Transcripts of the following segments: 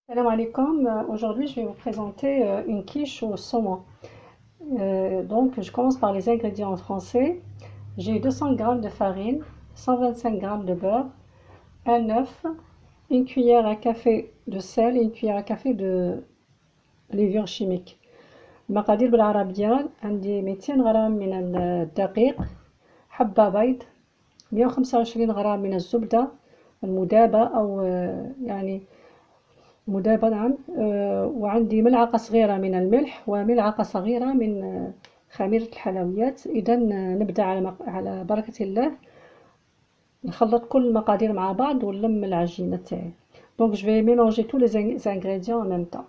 Salam alaikum. Aujourd'hui, je vais vous présenter une quiche au saumon. Donc, je commence par les ingrédients en français. J'ai 200 g de farine, 125 g de beurre, un œuf, une cuillère à café de sel et une cuillère à café de levure chimique. المقادير بالعربية عندي 200 غرام من الدقيق، حبة بيض، 125 غرام من الزبدة المذابة أو يعني مذابة نعم، وعندي ملعقة صغيرة من الملح وملعقة صغيرة من خميرة الحلويات. إذا نبدأ على بركة الله، نخلط كل المقادير مع بعض ونلم العجينة تاعي. Donc je vais mélanger tous les ingrédients en même temps.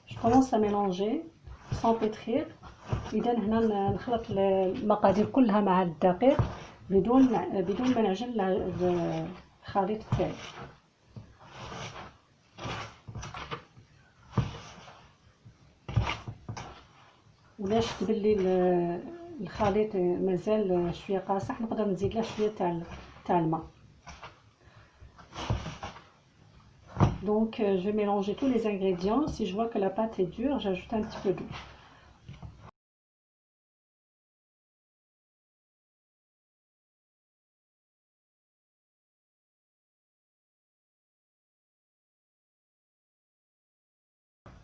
Je commence à mélanger sans pétrir. إذا هنا نخلط المقادير كلها مع الدقيق بدون ما نعجن الخليط تاعي. ولاش تبلي الخليط مازال شويه قاصح، نقدر نزيد له شويه تاع الماء. Donc je vais mélanger tous les ingrédients. Si je vois que la pâte est dure, j'ajoute un petit peu d'eau.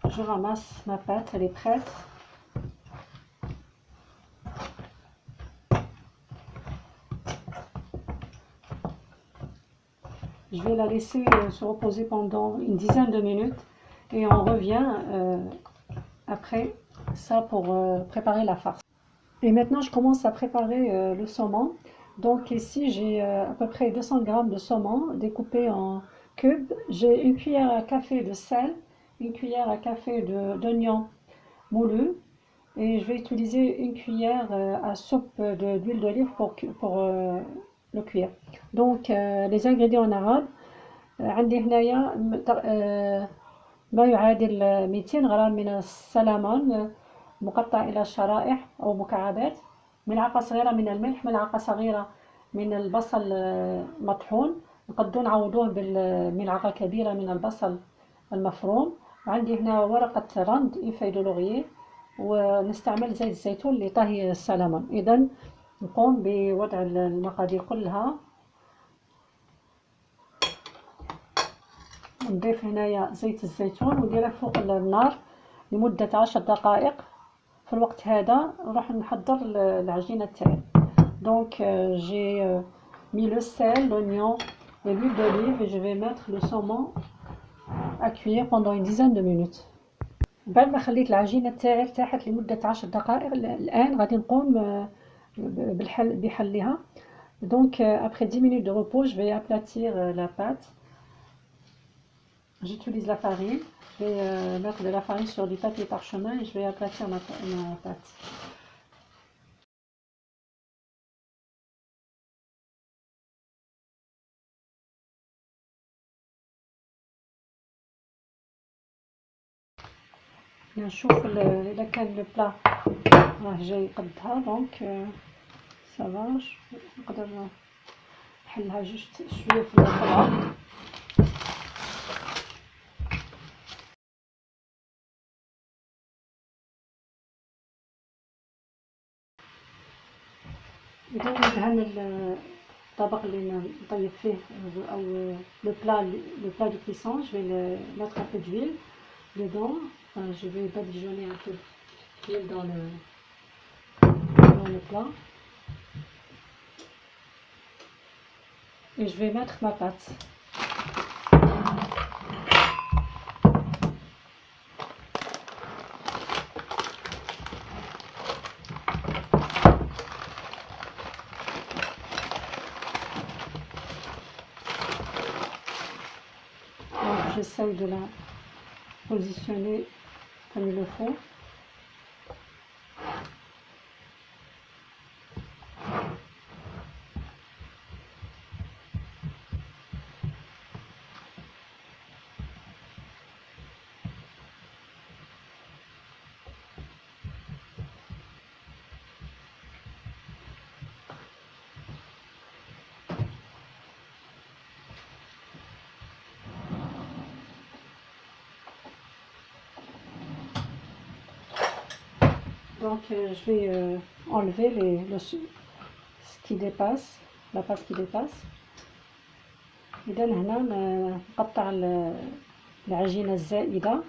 Je ramasse ma pâte, elle est prête. Je vais la laisser se reposer pendant une dizaine de minutes et on revient après ça pour préparer la farce. Et maintenant je commence à préparer le saumon. Donc ici j'ai à peu près 200 g de saumon découpé en cubes. J'ai une cuillère à café de sel, une cuillère à café d'oignon moulu, et je vais utiliser une cuillère à soupe d'huile d'olive pour le cuire. Donc les ingrédients en arabe، عندي هنايا ما يعادل 200 غرام من السلمون مقطع إلى شرائح أو مكعبات، ملعقة صغيرة من الملح، ملعقة صغيرة من البصل مطحون، نقدروا نعوضوه بالملعقة كبيرة من البصل المفروم. عندي هنا ورقة رند إفاي دو لوغيي، ونستعمل زيت الزيتون لطهي السلمون. إذا نقوم بوضع المقادير كلها. نضيف هنايا زيت الزيتون ونديره فوق النار لمدة 10 دقائق. في الوقت هذا نروح نحضر العجينة تاعي. Donc j'ai mis le sel, l'oignon et l'huile d'olive et je vais mettre le saumon à cuire pendant une dizaine de minutes. بعد ما خليت العجينة تاعي ارتاحت لمدة 10 دقائق، الآن غادي نقوم بحلها. Donc après 10 minutes de repos, je vais aplatir la pâte. J'utilise la farine. Je vais mettre de la farine sur du papier parchemin et je vais aplatir ma pâte. نشوف إذا كان لو بلا راه جاي قدها، دونك سافا نقدر نحلها جوست شويه في الطبق. إذا ندهن الطبق اللي نطيب فيه أو le plat de cuisson. Je vais mettre un peu d'huile dedans. Enfin, je vais badigeonner un peu d'huile dans le plat. Et je vais mettre ma pâte. J'essaye de la positionner comme il le faut. Donc je vais enlever ce qui dépasse, la pâte qui dépasse. إذا هنا نقطع العجينة الزائدة.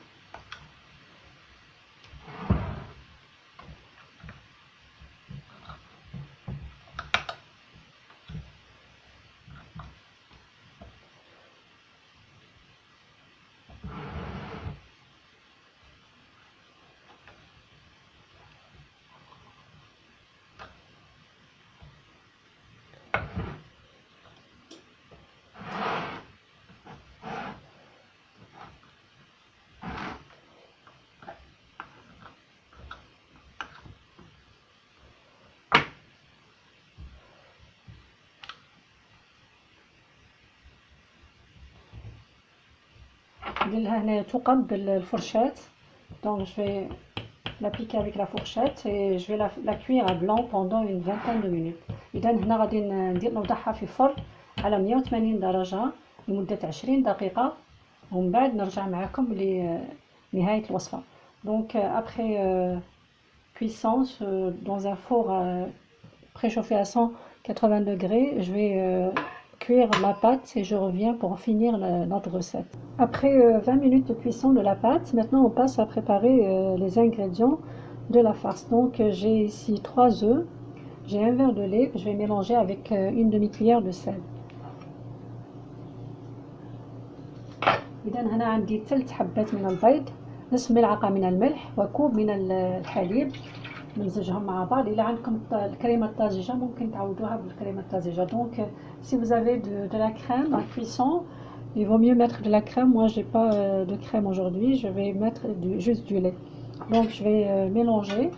نديرها هنا تقب بالفرشاة. Donc je vais l'appliquer avec la fourchette et je vais la cuire à blanc pendant une vingtaine de minutes. إذا هنا غادي نوضعها في الفرن على 180 درجة لمدة 20 دقيقة ومن بعد نرجع معكم لنهاية الوصفة. Donc après cuisson dans un four préchauffé à 180 degrés, je vais cuire la pâte et je reviens pour finir notre recette. Après 20 minutes de cuisson de la pâte, maintenant on passe à préparer les ingrédients de la farce. Donc j'ai ici 3 œufs, j'ai un verre de lait que je vais mélanger avec une demi-cuillère de sel. إذا هنا عندي 3 حبات من البيض، نصف ملعقة من الملح وكوب من الحليب، نمزجهم مع بعض. إلا عندكم الكريمة الطازجة ممكن تعوضوها بالكريمة الطازجة. Donc si vous avez de la crème à cuisson, il vaut mieux mettre de la crème. Moi j'ai pas de crème aujourd'hui, je vais mettre juste du lait. Donc je vais mélanger.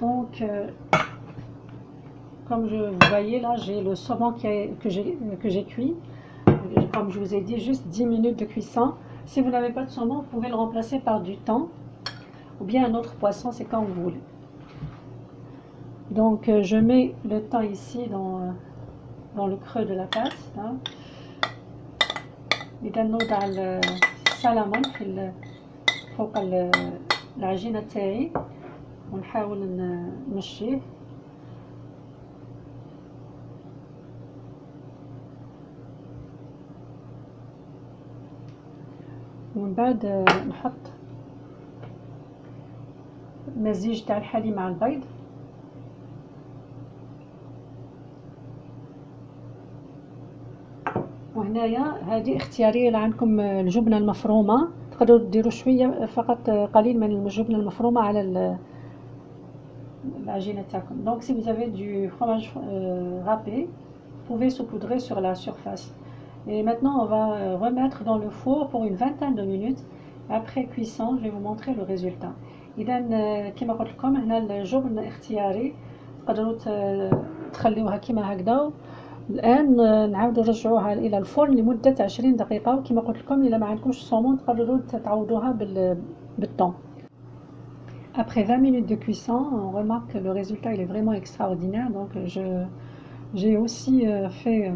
Donc, comme vous voyez là, j'ai le saumon que j'ai cuit. Comme je vous ai dit, juste 10 minutes de cuisson. Si vous n'avez pas de saumon, vous pouvez le remplacer par du thon ou bien un autre poisson, c'est quand vous voulez. Donc, je mets le thon ici dans le creux de la pâte. إذا نوضع السلمون فوق العجينة تاعي ونحاول نمشيه. ومن بعد نحط مزيج تاع الحليب مع البيض. وهنايا هذه اختياريه، اللي عندكم الجبنه المفرومه تقدروا ديروا شويه فقط قليل من الجبنه المفرومه على العجينه تاعكم. Donc si vous avez du fromage râpé, vous pouvez saupoudrer sur la surface. Et maintenant on va remettre dans le four pour une vingtaine de minutes. Après cuisson, je vais vous montrer le résultat. اذا كما قلت لكم هنا الجبن اختياري، تقدروا تخليوها كما هكذا. الان نعاودوا نرجعوها الى الفرن لمده 20 دقيقه. وكما قلت لكم الا ما عندكمش الصومون تقدروا تعوضوها بالثوم. Après 20 minutes de cuisson, on remarque que le résultat il est vraiment extraordinaire. Donc j'ai aussi fait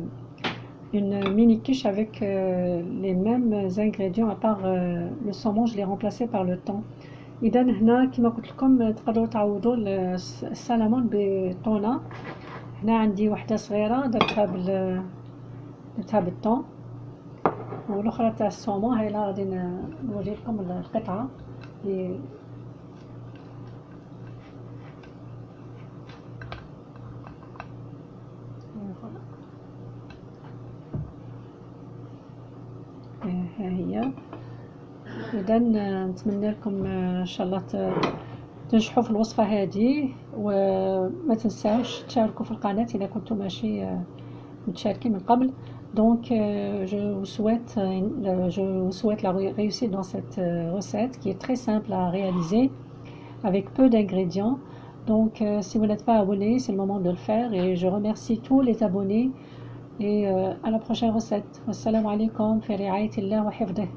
une mini quiche avec les mêmes ingrédients, à part le saumon, je l'ai remplacé par le thon. إذا هنا كما قلت لكم تقدروا تعوضوا السلمون بالتونة. هنا عندي وحدة صغيرة درتها بالثوم، والاخرى تاع الصومون هاي لا غادي نوري لكم القطعة اللي ها هي. اذا نتمنى لكم ان شاء الله تنجحوا في الوصفه هذه، وما تنساوش تشاركوا في القناه اذا كنتم ماشي متشاركين من قبل. Donc je vous souhaite la réussite dans cette recette qui est très simple à réaliser avec peu d'ingrédients. Donc, si vous n'êtes pas abonné, c'est le moment de le faire. Et je remercie tous les abonnés. Et à la prochaine recette. Wassalamu alaikum, fi ri'ayatillah wa hifdih.